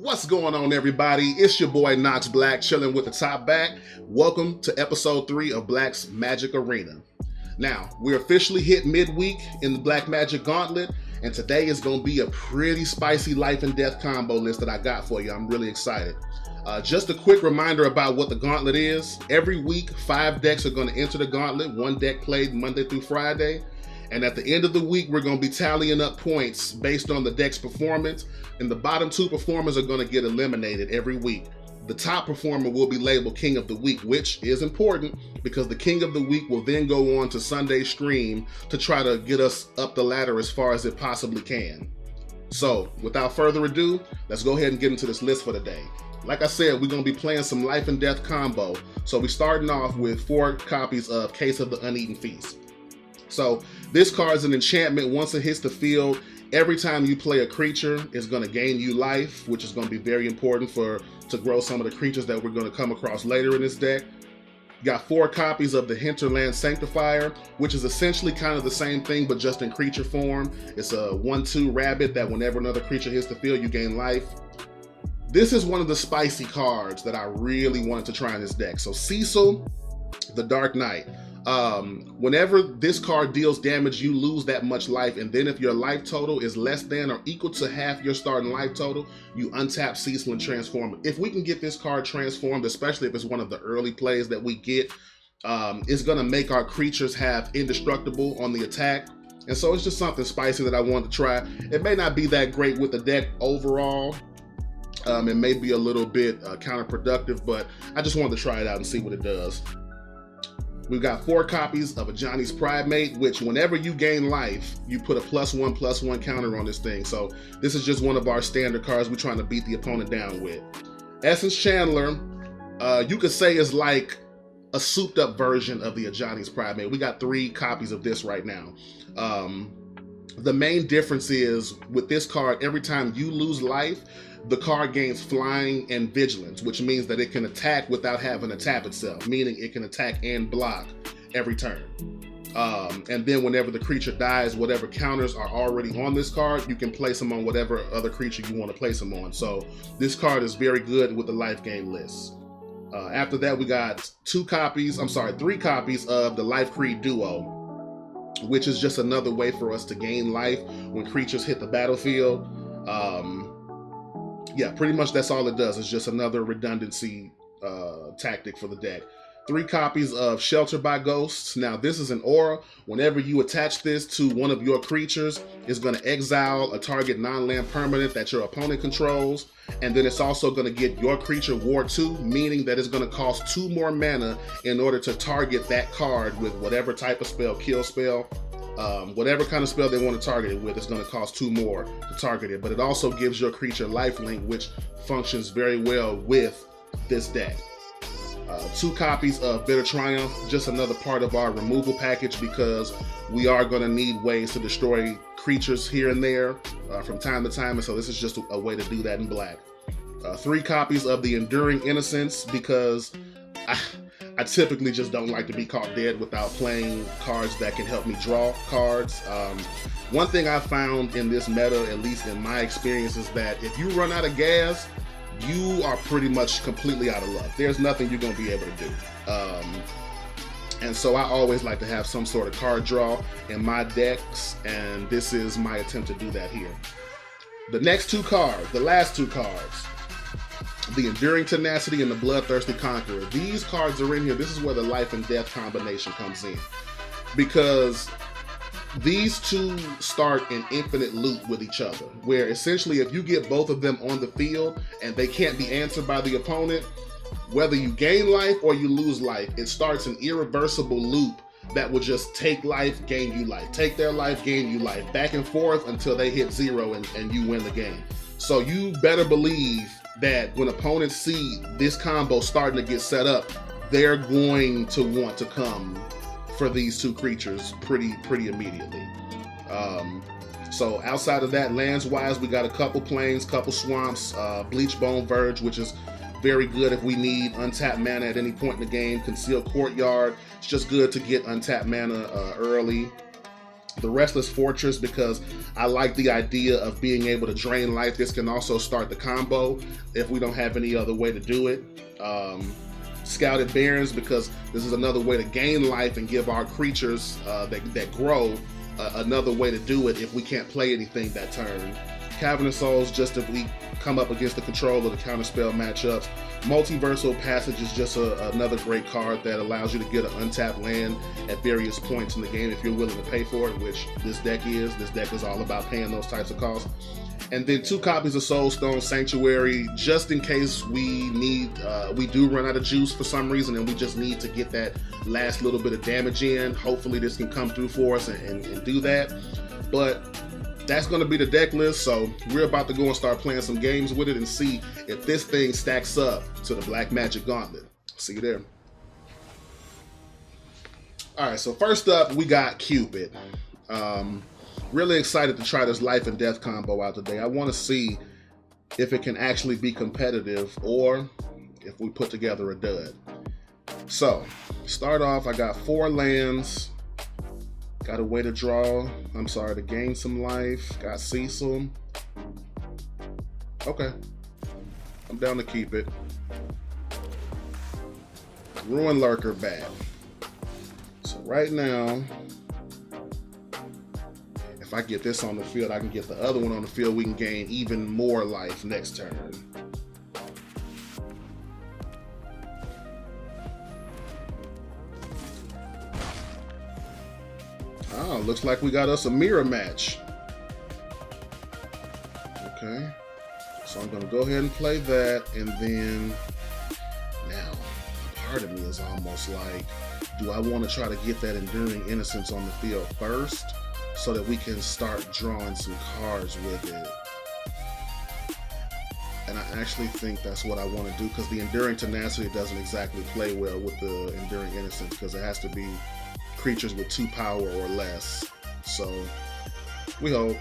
What's going on, everybody? It's your boy Knox Black, chilling with the top back. Welcome to episode 3 of Black's Magic Arena. Now, we're officially hit midweek in the Black Magic Gauntlet, and today is going to be a pretty spicy life and death combo list that I got for you. I'm really excited. Just a quick reminder about what the gauntlet is. Every week, 5 decks are going to enter the gauntlet, 1 deck played Monday through Friday. And at the end of the week, we're going to be tallying up points based on the deck's performance. And the bottom 2 performers are going to get eliminated every week. The top performer will be labeled King of the Week, which is important because the King of the Week will then go on to Sunday's stream to try to get us up the ladder as far as it possibly can. So, without further ado, let's go ahead and get into this list for the day. Like I said, we're going to be playing some Life and Death Combo. So we're starting off with 4 copies of Case of the Uneaten Feast. So this card is an enchantment. Once it hits the field, every time you play a creature, it's going to gain you life, which is going to be very important to grow some of the creatures that we're going to come across later in this deck. You got 4 copies of the Hinterland Sanctifier, which is essentially kind of the same thing, but just in creature form. It's a 1/2 rabbit that whenever another creature hits the field, you gain life. This is one of the spicy cards that I really wanted to try in this deck. So Cecil, the Dark Knight. Whenever this card deals damage, you lose that much life, and then if your life total is less than or equal to half your starting life total, you untap Cecil and transform it. If we can get this card transformed, especially if it's one of the early plays that we get, it's going to make our creatures have indestructible on the attack. And so it's just something spicy that I wanted to try. It may not be that great with the deck overall. It may be a little bit counterproductive, but I just wanted to try it out and see what it does. We've got 4 copies of a Johnny's Primate, which whenever you gain life, you put a +1/+1 counter on this thing. So this is just one of our standard cards we're trying to beat the opponent down with. Essence Chandler, you could say is like a souped up version of the Johnny's Primate. We got 3 copies of this right now. The main difference is with this card, every time you lose life, the card gains flying and vigilance, which means that it can attack without having to tap itself, meaning it can attack and block every turn. And then whenever the creature dies, whatever counters are already on this card, you can place them on whatever other creature you want to place them on. So this card is very good with the life gain list. After that, we got 3 copies of the Life Creed Duo, which is just another way for us to gain life when creatures hit the battlefield. Yeah, pretty much that's all it does. It's just another redundancy tactic for the deck. 3 copies of Shelter by Ghosts. Now, this is an aura. Whenever you attach this to one of your creatures, it's going to exile a target non-land permanent that your opponent controls. And then it's also going to get your creature Ward 2, meaning that it's going to cost 2 more mana in order to target that card with whatever type of spell, kill spell. Whatever kind of spell they want to target it with, it's going to cost 2 more to target it. But it also gives your creature lifelink, which functions very well with this deck. 2 copies of Bitter Triumph, just another part of our removal package because we are going to need ways to destroy creatures here and there from time to time. And so this is just a way to do that in black. 3 copies of the Enduring Innocence because I typically just don't like to be caught dead without playing cards that can help me draw cards. One thing I found in this meta, at least in my experience, is that if you run out of gas, you are pretty much completely out of luck. There's nothing you're going to be able to do. And so I always like to have some sort of card draw in my decks, and this is my attempt to do that here. The last 2 cards, the Enduring Tenacity and the Bloodthirsty Conqueror. These cards are in here. This is where the life and death combination comes in, because these 2 start an infinite loop with each other, where essentially if you get both of them on the field and they can't be answered by the opponent, whether you gain life or you lose life, it starts an irreversible loop that will just take life, gain you life, take their life, gain you life, back and forth until they hit 0 and you win the game. So you better believe that when opponents see this combo starting to get set up, they're going to want to come for these 2 creatures pretty immediately. So outside of that, lands wise, we got a couple plains, couple swamps, Bleachbone Verge, which is very good if we need untapped mana at any point in the game. Concealed Courtyard, it's just good to get untapped mana early. the Restless Fortress because I like the idea of being able to drain life. This can also start the combo if we don't have any other way to do it. Scouted Barrens because this is another way to gain life and give our creatures that grow another way to do it if we can't play anything that turn. Cavern of Souls, just if we come up against the control of the counterspell matchups. Multiversal Passage is just another great card that allows you to get an untapped land at various points in the game if you're willing to pay for it, which this deck is. This deck is all about paying those types of costs. And then 2 copies of Soulstone Sanctuary, just in case we do run out of juice for some reason and we just need to get that last little bit of damage in. Hopefully this can come through for us and do that. But that's going to be the deck list, so we're about to go and start playing some games with it and see if this thing stacks up to the Black Magic Gauntlet. See you there. All right, so first up, we got Cupid. Really excited to try this Life and Death combo out today. I want to see if it can actually be competitive or if we put together a dud. So, start off, I got 4 lands. Got a way to to gain some life. Got Cecil. Okay. I'm down to keep it. Ruin Lurker back. So right now, if I get this on the field, I can get the other one on the field. We can gain even more life next turn. Oh, looks like we got us a mirror match. Okay. So I'm going to go ahead and play that. And then now, part of me is almost like, do I want to try to get that Enduring Innocence on the field first so that we can start drawing some cards with it? And I actually think that's what I want to do because the Enduring Tenacity doesn't exactly play well with the Enduring Innocence because it has to be creatures with 2 power or less. So we hope.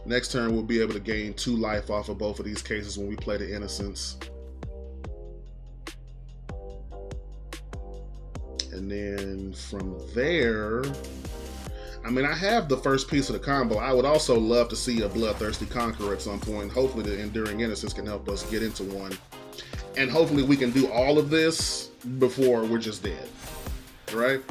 Next turn we'll be able to gain 2 life off of both of these cases when we play the Innocence. And then from there, I mean, I have the first piece of the combo. I would also love to see a Bloodthirsty Conqueror at some point. Hopefully the Enduring Innocence can help us get into one. And hopefully we can do all of this before we're just dead. Right?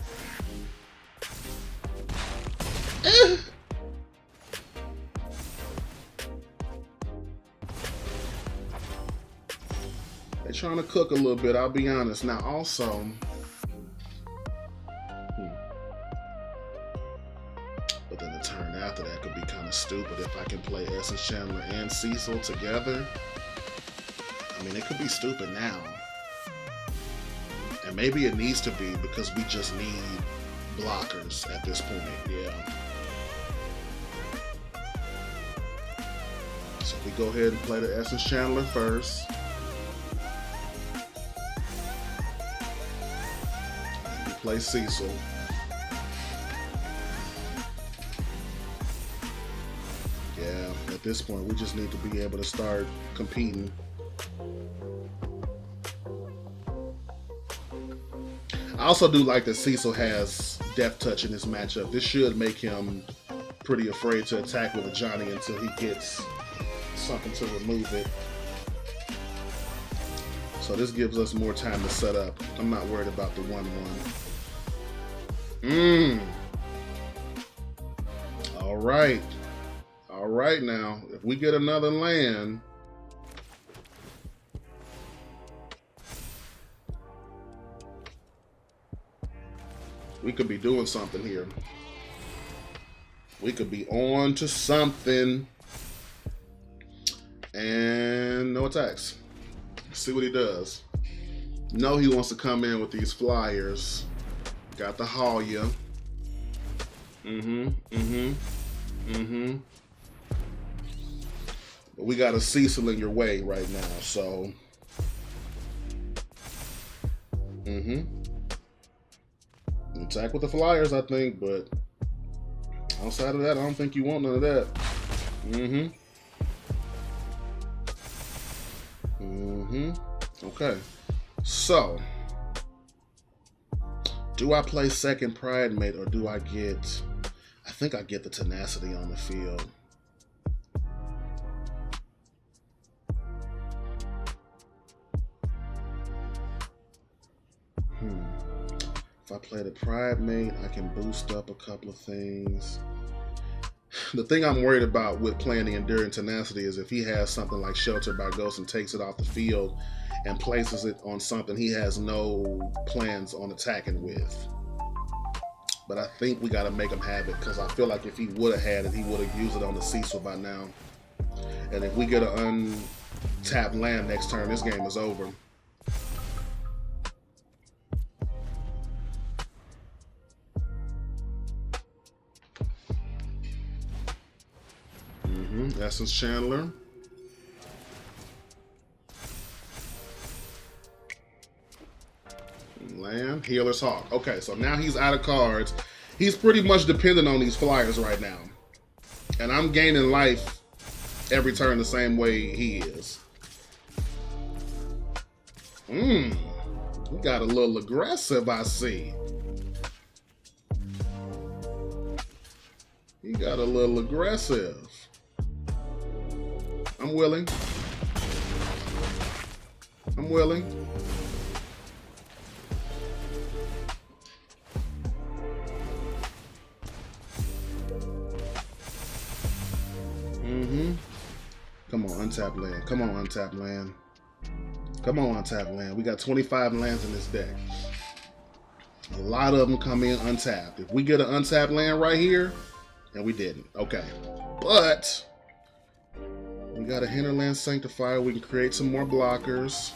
They're trying to cook a little bit, I'll be honest. Now also, but then the turn after that could be kind of stupid if I can play Essence Chandler and Cecil together. I mean, it could be stupid now. And maybe it needs to be because we just need blockers at this point, yeah. So we go ahead and play the Essence Chandler first. And we play Cecil. Yeah, at this point we just need to be able to start competing. I also do like that Cecil has Death Touch in this matchup. This should make him pretty afraid to attack with a Johnny until he gets something to remove it. So this gives us more time to set up. I'm not worried about the 1/1. All right. All right now. If we get another land, we could be doing something here. We could be on to something. And no attacks. See what he does. No, he wants to come in with these flyers. Got the Halia. But we got a Cecil in your way right now, so. Attack with the flyers, I think, but outside of that, I don't think you want none of that. Okay. So Do I play second Pride Mate or do I get... I think I get the tenacity on the field. If I play the Pride Mate, I can boost up a couple of things. The thing I'm worried about with playing the Enduring Tenacity is if he has something like Shelter by Ghost and takes it off the field and places it on something he has no plans on attacking with. But I think we got to make him have it, because I feel like if he would have had it, he would have used it on the Cecil by now. And if we get an untapped land next turn, this game is over. Essence Chandler. Land. Healer's Hawk. Okay, so now he's out of cards. He's pretty much dependent on these flyers right now. And I'm gaining life every turn the same way he is. We got a little aggressive, I see. He got a little aggressive. I'm willing. I'm willing. Come on, untap land. Come on, untap land. Come on, untap land. We got 25 lands in this deck. A lot of them come in untapped. If we get an untapped land right here, and we didn't. Okay. But we got a Hinterland Sanctifier. We can create some more blockers.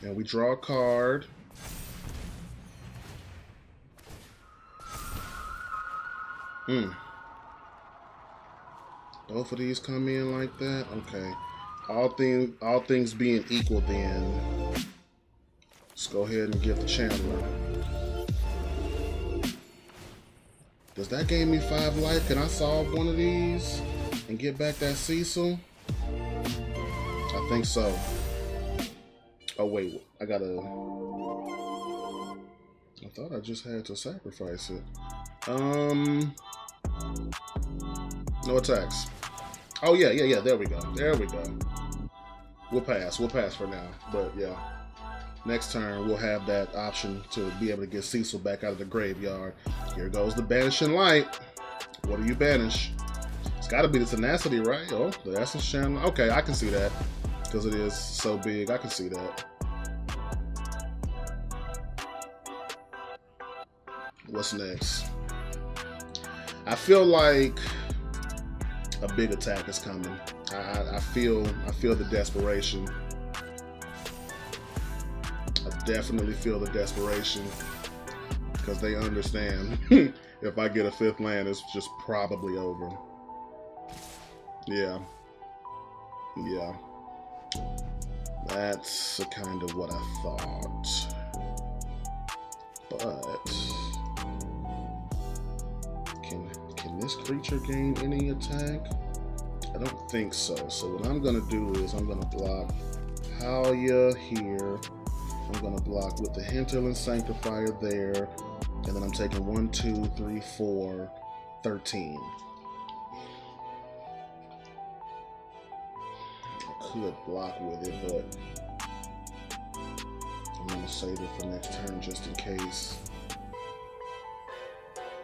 And we draw a card. Both of these come in like that. Okay. All things being equal, then let's go ahead and get the Chandler. Does that gain me 5 life? Can I solve one of these and get back that Cecil? I think so. Oh wait, I thought I just had to sacrifice it. No attacks. Oh yeah, there we go. We'll pass for now. But yeah, next turn we'll have that option to be able to get Cecil back out of the graveyard. Here goes the Banishing Light. What do you banish? It's got to be the Tenacity, right? Oh, the Essence Channel. Okay, I can see that because it is so big. I can see that. What's next? I feel like a big attack is coming. I feel the desperation. I definitely feel the desperation because they understand if I get a 5th land, it's just probably over. Yeah. That's kind of what I thought. But can this creature gain any attack? I don't think so. So what I'm gonna do is I'm gonna block Halia here. I'm gonna block with the Hinterland Sanctifier there. And then I'm taking 1, 2, 3, 4, 13. I could block with it, but I'm gonna save it for next turn just in case.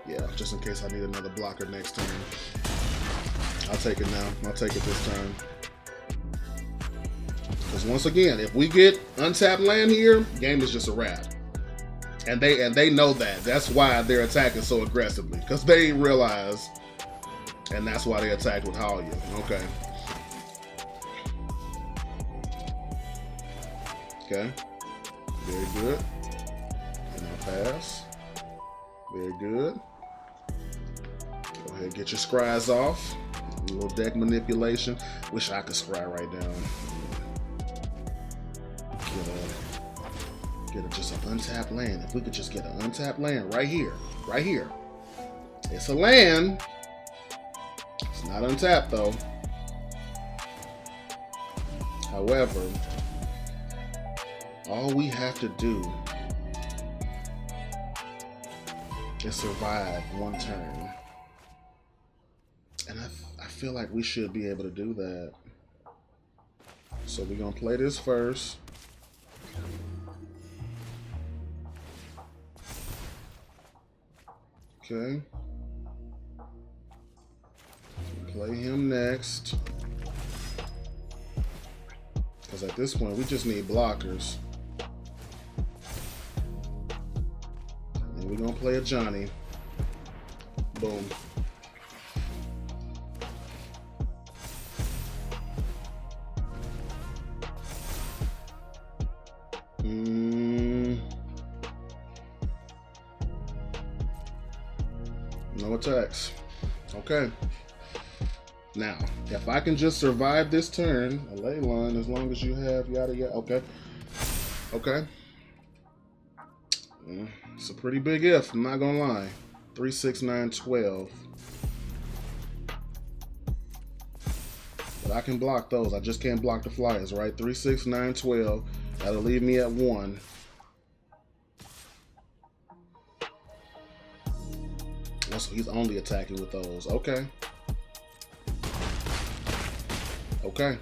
Yeah, just in case I need another blocker next turn. I'll take it now. I'll take it this turn. Because once again, if we get untapped land here, game is just a wrap. And they know that. That's why they're attacking so aggressively. Because they realize, and that's why they attacked with Halia. Okay. Okay. Very good. And I'll pass. Very good. Go ahead, get your scries off. A little deck manipulation. Wish I could scry right now. Get just an untapped land. If we could just get an untapped land right here. Right here. It's a land. It's not untapped though. However, all we have to do It survived one turn. And I feel like we should be able to do that. So we're going to play this first. Okay. Play him next. Because at this point, we just need blockers. And we're going to play a Johnny. Boom. No attacks. Okay. Now, if I can just survive this turn, a ley line, as long as you have yada yada. Okay. Okay. It's a pretty big if, I'm not gonna lie. 3, 6, 9, 12. But I can block those. I just can't block the flyers, right? 3, 6, 9, 12. That'll leave me at 1. So he's only attacking with those. Okay. Okay.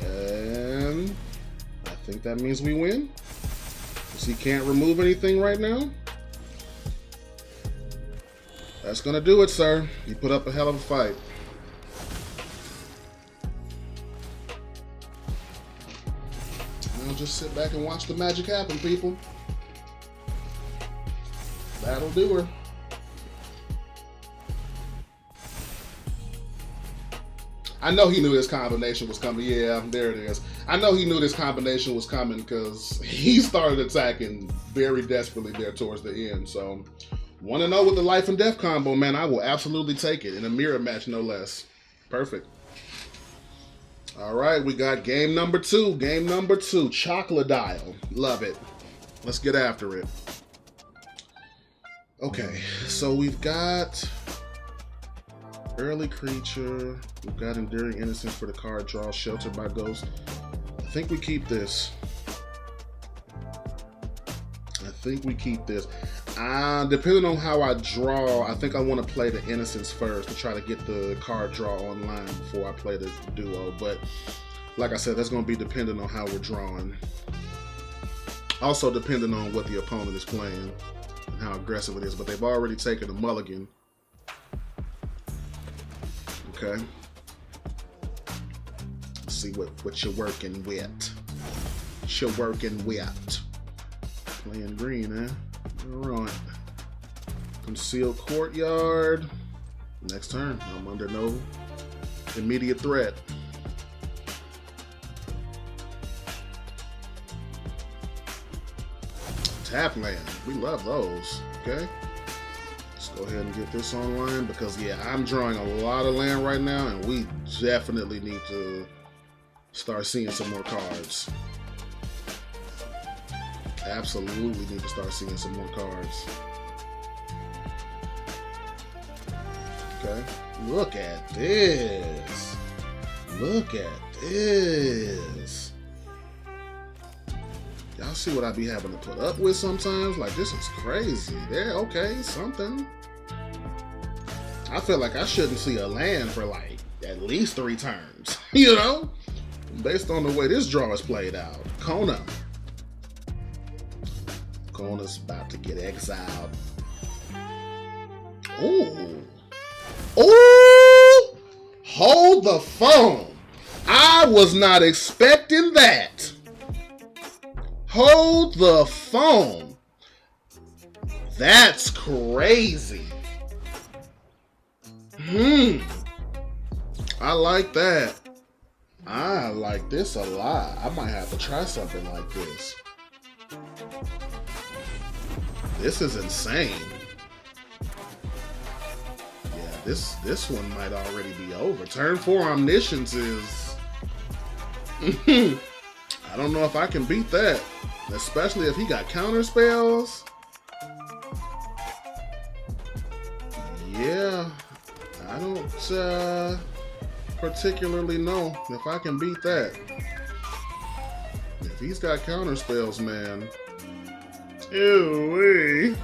And I think that means we win. Because he can't remove anything right now. That's going to do it, sir. You put up a hell of a fight. Now just sit back and watch the magic happen, people. That'll do her. I know he knew this combination was coming. Yeah, there it is. I know he knew this combination was coming because he started attacking very desperately there towards the end. So, want to know with the life and death combo, man, I will absolutely take it in a mirror match, no less. Perfect. All right, we got game number 2. Game number 2, Chocolate Dial. Love it. Let's get after it. Okay, so we've got early creature. We've got Enduring Innocence for the card draw. Sheltered by Ghost. I think we keep this. Depending on how I draw, I think I want to play the Innocence first to try to get the card draw online before I play the duo. But like I said, that's going to be dependent on how we're drawing. Also depending on what the opponent is playing and how aggressive it is. But they've already taken a mulligan. Okay. Let's see what you're working with. Playing green, eh? Alright. Concealed Courtyard. Next turn. I'm under no immediate threat. Tap land. We love those. Okay. Let's go ahead and get this online because, yeah, I'm drawing a lot of land right now and we definitely need to start seeing some more cards. Absolutely need to start seeing some more cards. Okay. Look at this. Look at this. Y'all see what I be having to put up with sometimes? Like, this is crazy. There, okay, something. I feel like I shouldn't see a land for like at least 3 turns. You know? Based on the way this draw is played out. Kona. Kona's about to get exiled. Ooh. Ooh! Hold the phone. I was not expecting that. Hold the phone. That's crazy. I like that. I like this a lot. I might have to try something like this. This is insane. Yeah, this one might already be over. Turn 4 Omniscience is... I don't know if I can beat that. Especially if he got counter spells. Yeah, I don't particularly know if I can beat that. If he's got counter spells, man. Ew-wee.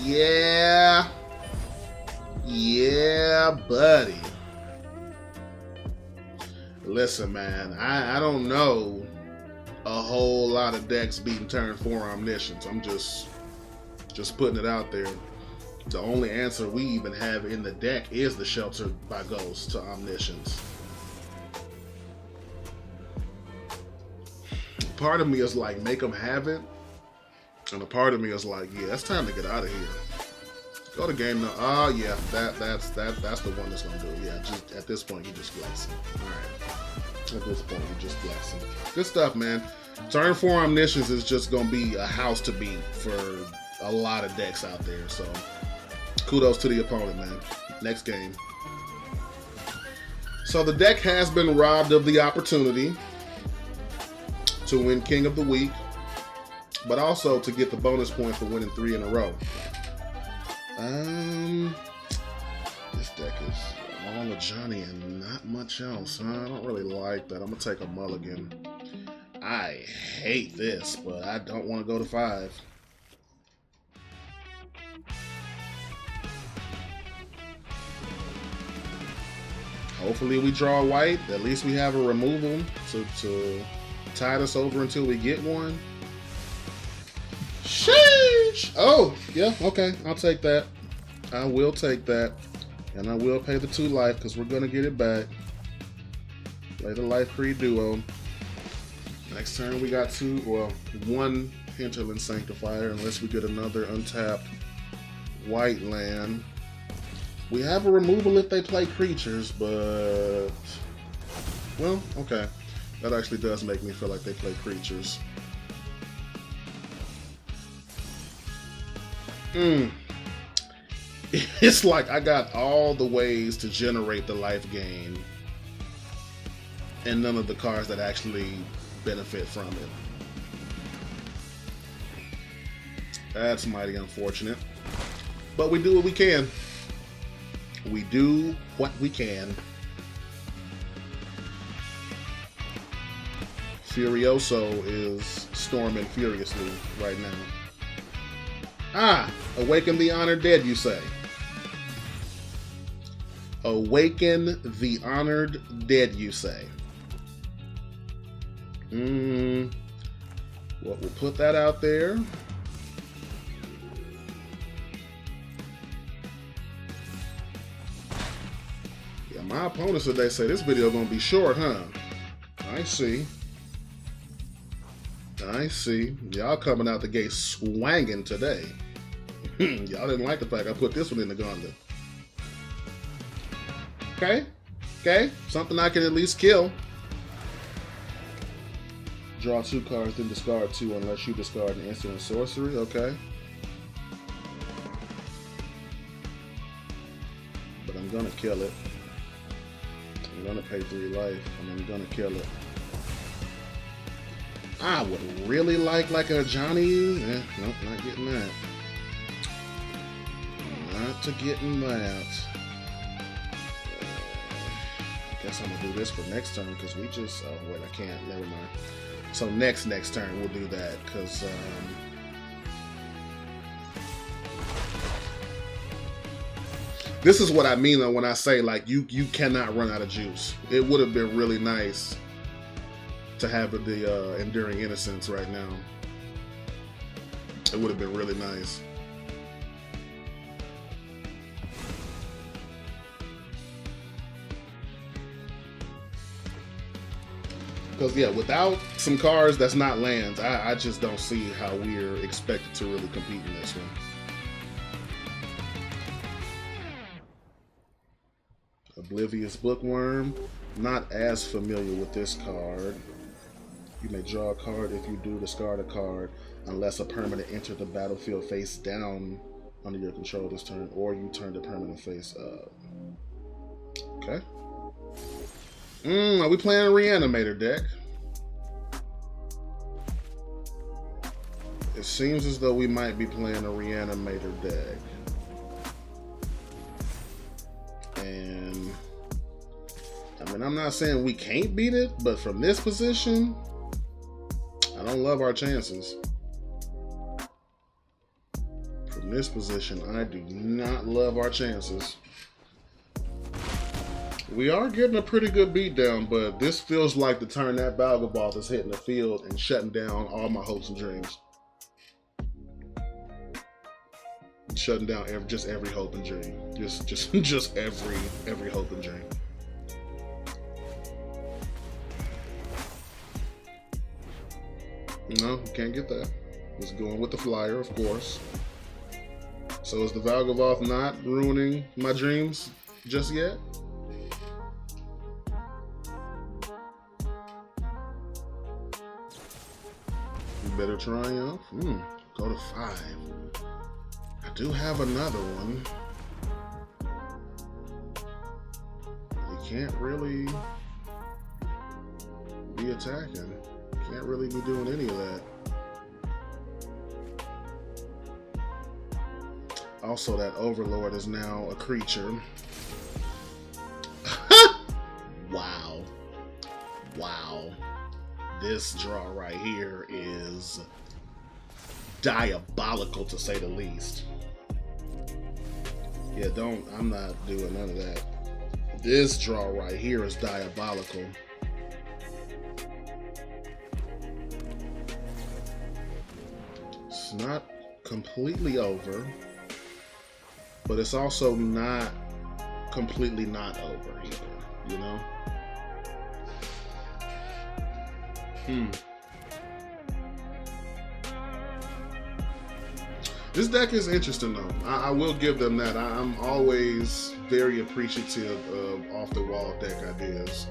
Yeah. Yeah, buddy. Listen, man, I don't know a whole lot of decks beating turn 4 omniscience. I'm just putting it out there. The only answer we even have in the deck is the Shelter by Ghost to omniscience. Part of me is like, make them have it, and a part of me is like, yeah, it's time to get out of here. Go to game now. Oh yeah, that's the one that's gonna do it. Yeah, just at this point you just flex it. All right. At this point you just flex it. Good stuff, man. Turn 4 omniscience is just gonna be a house to beat for a lot of decks out there. So kudos to the opponent, man. Next game. So the deck has been robbed of the opportunity to win King of the Week, but also to get the bonus point for winning 3 in a row. This deck is all of Johnny and not much else, huh? I don't really like that. I'm gonna take a mulligan. I hate this, but I don't want to go to 5. Hopefully we draw white. At least we have a removal to tide us over until we get one. Sheesh! Oh, yeah, okay. I'll take that. I will take that. And I will pay the 2 life because we're going to get it back. Play the Life Creed Duo. Next turn we got 1 Hinterland Sanctifier unless we get another untapped white land. We have a removal if they play creatures, but... well, okay. That actually does make me feel like they play creatures. It's like I got all the ways to generate the life gain and none of the cards that actually benefit from it. That's mighty unfortunate. But we do what we can. We do what we can. Furioso is storming furiously right now. Ah! Awaken the honored dead, you say? Awaken the honored dead, you say? Well, we'll put that out there. Yeah, my opponents today say this video gonna be short, huh? I see. I see. Y'all coming out the gate swanging today. Y'all didn't like the fact I put this one in the gauntlet. Okay. Okay. Something I can at least kill. Draw 2 cards, then discard 2 unless you discard an instant and sorcery. Okay. But I'm gonna kill it. I'm gonna pay 3 life, and I'm gonna kill it. I would really like a Johnny. Nope, not getting that. Not to getting that. I guess I'm gonna do this for next turn because we just. Oh wait, I can't. Never mind. So next turn we'll do that because. This is what I mean when I say like you cannot run out of juice. It would have been really nice to have the Enduring Innocence right now. It would have been really nice. Because yeah, without some cards that's not lands, I just don't see how we're expected to really compete in this one. Oblivious Bookworm. Not as familiar with this card. You may draw a card. If you do, discard a card unless a permanent entered the battlefield face down under your control this turn, or you turn the permanent face up. Okay. Are we playing a Reanimator deck? It seems as though we might be playing a Reanimator deck. And I mean, I'm not saying we can't beat it, but from this position, I don't love our chances. From this position, I do not love our chances. We are getting a pretty good beat down, but this feels like the turn that Valgavoth is hitting the field and shutting down all my hopes and dreams. Shutting down every hope and dream. Just every hope and dream. No, can't get that. It's going with the flyer, of course. So is the Valgavoth not ruining my dreams just yet? Better triumph. Go to 5. I do have another one. You can't really be attacking. Can't really be doing any of that. Also, that Overlord is now a creature. Wow. Wow. This draw right here is diabolical, to say the least. Yeah, I'm not doing none of that. This draw right here is diabolical. It's not completely over, but it's also not completely not over either, you know? This deck is interesting though. I will give them that. I'm always very appreciative of off-the-wall deck ideas.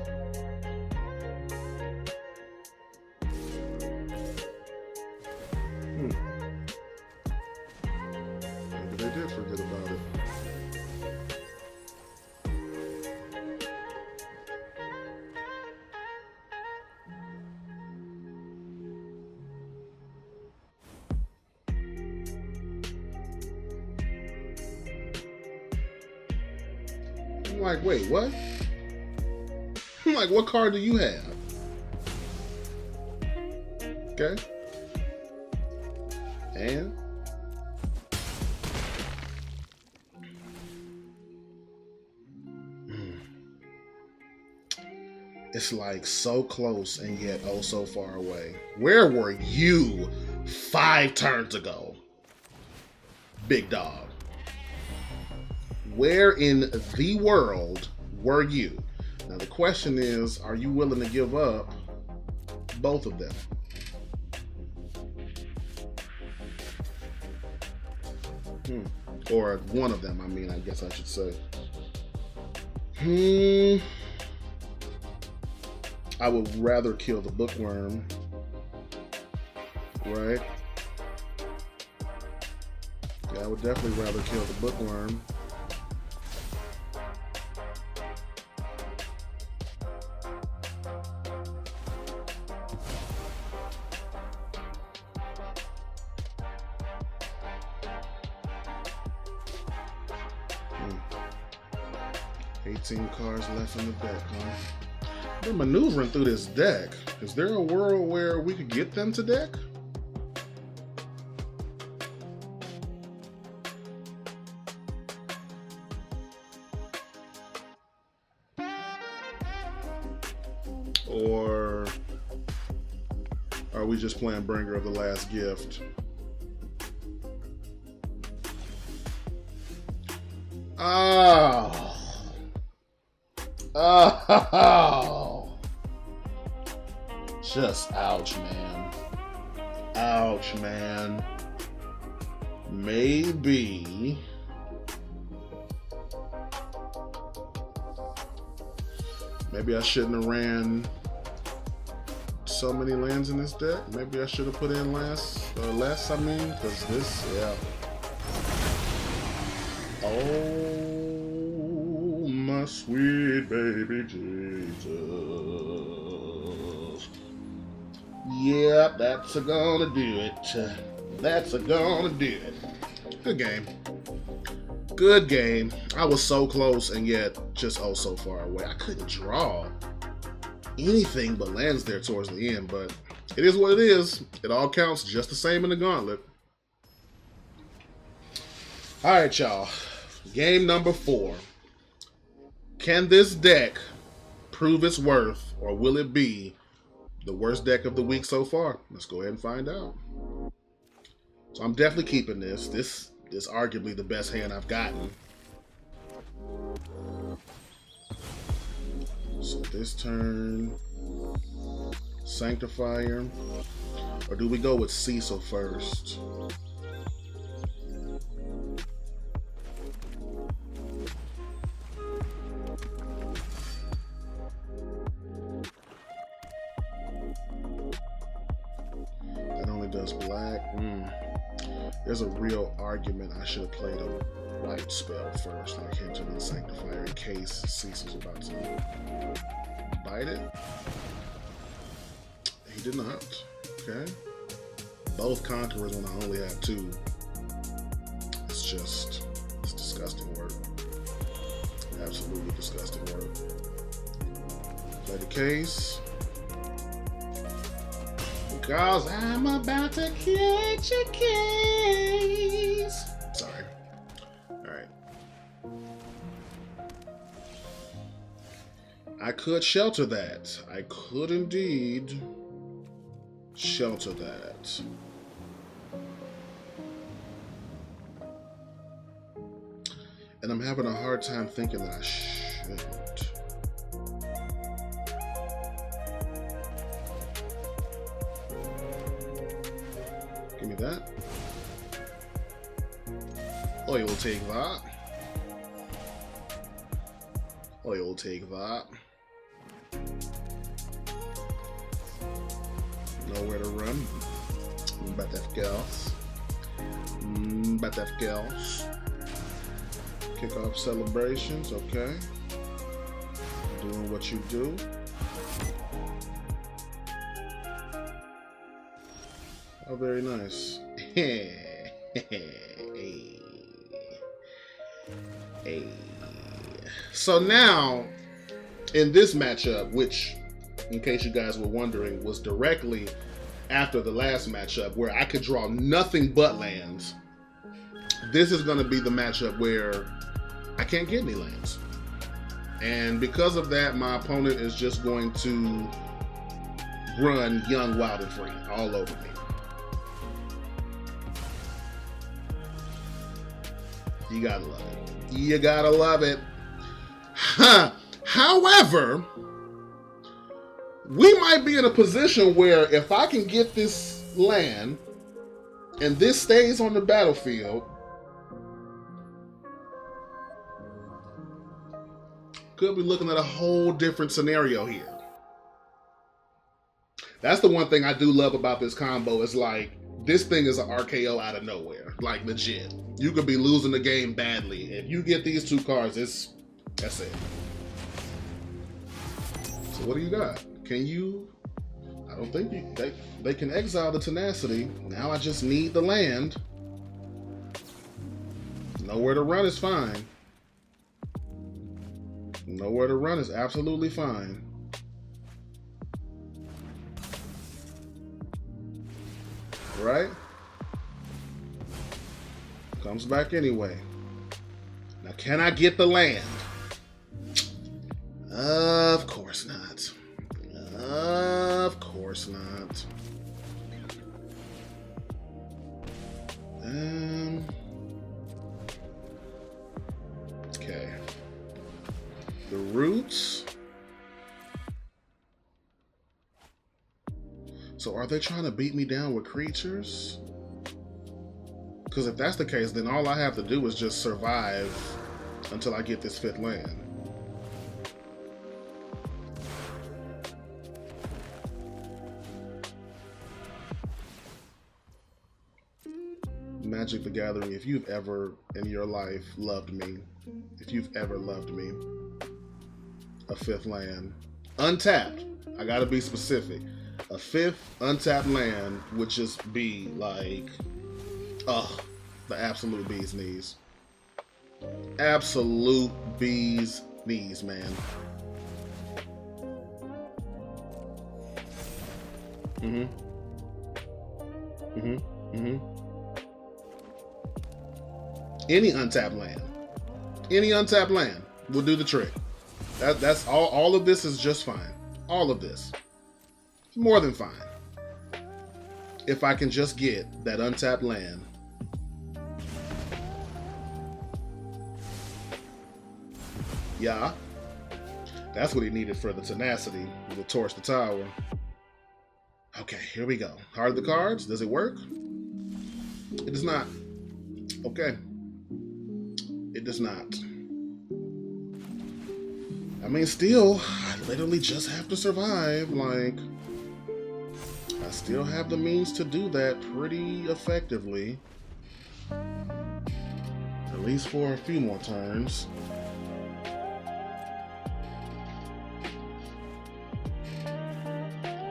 Maybe they did forget about it. I'm like, wait, what? I'm like, what card do you have? Okay. And? It's like so close and yet oh so far away. Where were you 5 turns ago? Big dog. Where in the world were you? Now the question is, are you willing to give up both of them? Or one of them, I mean, I guess I should say. I would rather kill the bookworm, right? Yeah, I would definitely rather kill the bookworm. Hmm. 18 cards left in the deck, huh? They're maneuvering through this deck. Is there a world where we could get them to deck? Or are we just playing Bringer of the Last Gift? Oh, just ouch, man. Ouch, man. Maybe I shouldn't have ran so many lands in this deck. Maybe I should have put in less, I mean, because this, yeah. Oh, my sweet baby Jesus. Yep, that's gonna do it. That's gonna do it. Good game. Good game. I was so close and yet just oh so far away. I couldn't draw anything but lands there towards the end, but It is what it is. It all counts just the same in the gauntlet. All right, y'all. Game number 4. Can this deck prove its worth, or will it be the worst deck of the week so far? Let's go ahead and find out. So I'm definitely keeping this. This is arguably the best hand I've gotten. So this turn, Sanctifier, or do we go with Cecil first? That only does black. There's a real argument I should have played a white spell first, like Hinterland Sanctifier, in case Cecil's about to bite it. He did not. Okay. Both Conquerors when I only have 2. It's disgusting work. Absolutely disgusting work. Play the case. Because I'm about to catch a case. Sorry. Alright. I could shelter that. I could indeed shelter that. And I'm having a hard time thinking that I shouldn't. Give me that. Oh, you'll take that. Oh, you'll take that. Nowhere to run. But that girls. But that girls. Kick off celebrations, okay. Doing what you do. Oh, very nice. Hey. So now, in this matchup, which, in case you guys were wondering, was directly after the last matchup where I could draw nothing but lands, this is going to be the matchup where I can't get any lands. And because of that, my opponent is just going to run Young, Wild, and Free all over me. You gotta love it. You gotta love it. Huh. However, we might be in a position where if I can get this land and this stays on the battlefield, could be looking at a whole different scenario here. That's the one thing I do love about this combo is like, this thing is an RKO out of nowhere. Like legit. You could be losing the game badly. If you get these 2 cards, that's it. So what do you got? Can you... I don't think they can exile the Tenacity. Now I just need the land. Nowhere to run is fine. Nowhere to run is absolutely fine. Right? Comes back anyway. Now, can I get the land? Of course not. Of course not. Okay. The roots. So are they trying to beat me down with creatures? Because if that's the case, then all I have to do is just survive until I get this 5th land. Magic the Gathering, if you've ever in your life loved me, if you've ever loved me, a 5th land, untapped, I gotta be specific, a 5th untapped land would just be like, the absolute bee's knees. Absolute bee's knees, man. Mm-hmm. Mm-hmm. Mm-hmm. Any untapped land. Any untapped land will do the trick. That's all of this is just fine. All of this. More than fine. If I can just get that untapped land. Yeah. That's what he needed for the tenacity to torch the tower. Okay, here we go. Heart of the cards. Does it work? It does not. Okay. It does not. I mean, still, I literally just have to survive. Like, I still have the means to do that pretty effectively. At least for a few more turns.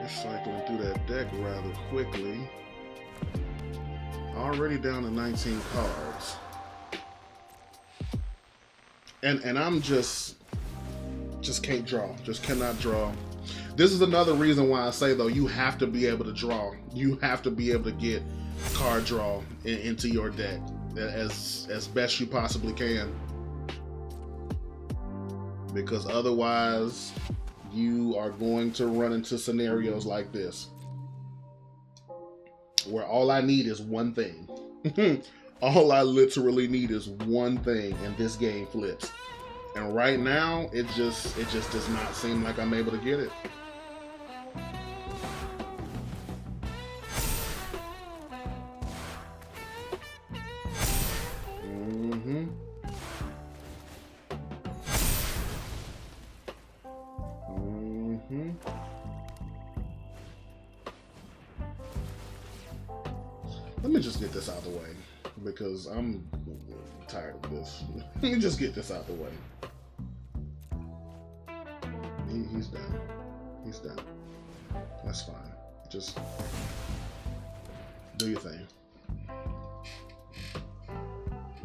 Cycling through that deck rather quickly. Already down to 19 cards. And I'm just can't draw. Just cannot draw. This is another reason why I say, though, you have to be able to draw. You have to be able to get card draw into your deck as best you possibly can. Because otherwise, you are going to run into scenarios like this. Where all I need is one thing. All I literally need is one thing, and this game flips. And right now, it just does not seem like I'm able to get it. Mm-hmm. Mm-hmm. Let me just get this out of the way, because I'm tired of this. Let me just get this out of the way. He's done. He's done. That's fine. Just do your thing.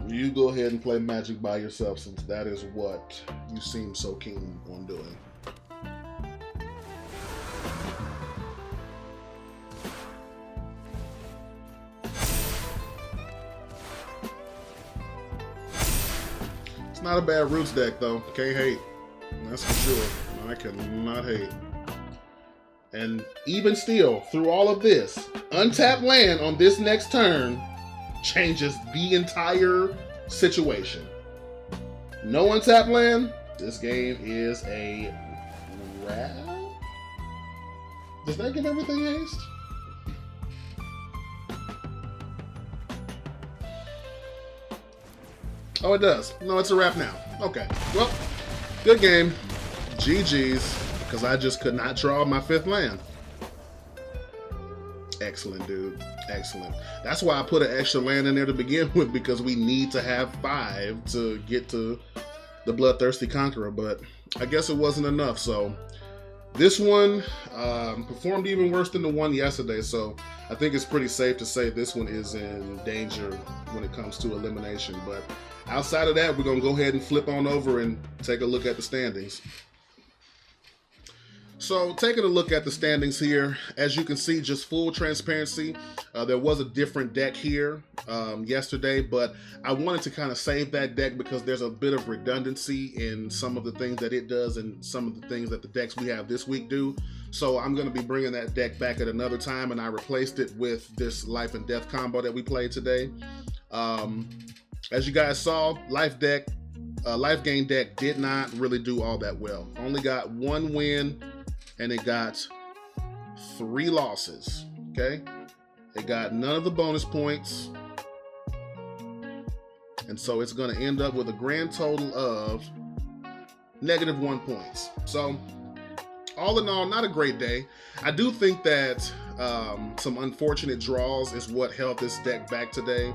You go ahead and play Magic by yourself, since that is what you seem so keen on doing. It's not a bad Roots deck, though. Can't hate. That's for sure. I cannot hate. And even still, through all of this, untapped land on this next turn changes the entire situation. No untapped land, this game is a wrap. Does that give everything haste? Oh, it does. No, it's a wrap now. Okay. Well, good game. GG's, because I just could not draw my fifth land. Excellent, dude. Excellent. That's why I put an extra land in there to begin with, because we need to have 5 to get to the Bloodthirsty Conqueror, but I guess it wasn't enough. So this one performed even worse than the one yesterday, so I think it's pretty safe to say this one is in danger when it comes to elimination. But outside of that, we're going to go ahead and flip on over and take a look at the standings. So taking a look at the standings here, as you can see, just full transparency, there was a different deck here yesterday, but I wanted to kind of save that deck because there's a bit of redundancy in some of the things that it does and some of the things that the decks we have this week do. So I'm going to be bringing that deck back at another time, and I replaced it with this Life and Death combo that we played today. As you guys saw, Life Gain deck did not really do all that well. Only got 1 win, and it got 3 losses, okay? It got none of the bonus points, and so it's going to end up with a grand total of -1 points. So, all in all, not a great day. I do think that some unfortunate draws is what held this deck back today.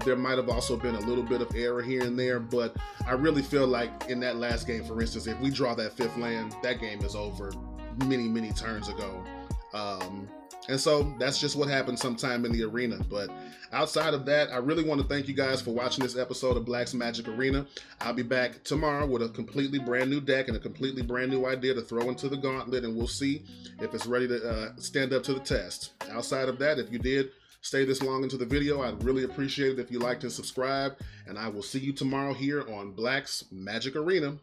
There might have also been a little bit of error here and there, but I really feel like in that last game, for instance, if we draw that 5th land, that game is over many turns ago. And so that's just what happens sometime in the arena. But outside of that, I really want to thank you guys for watching this episode of Black's Magic Arena. I'll be back tomorrow with a completely brand new deck and a completely brand new idea to throw into the gauntlet, and we'll see if it's ready to stand up to the test. Outside of that, if you did stay this long into the video, I'd really appreciate it if you liked and subscribe, and I will see you tomorrow here on Black's Magic Arena.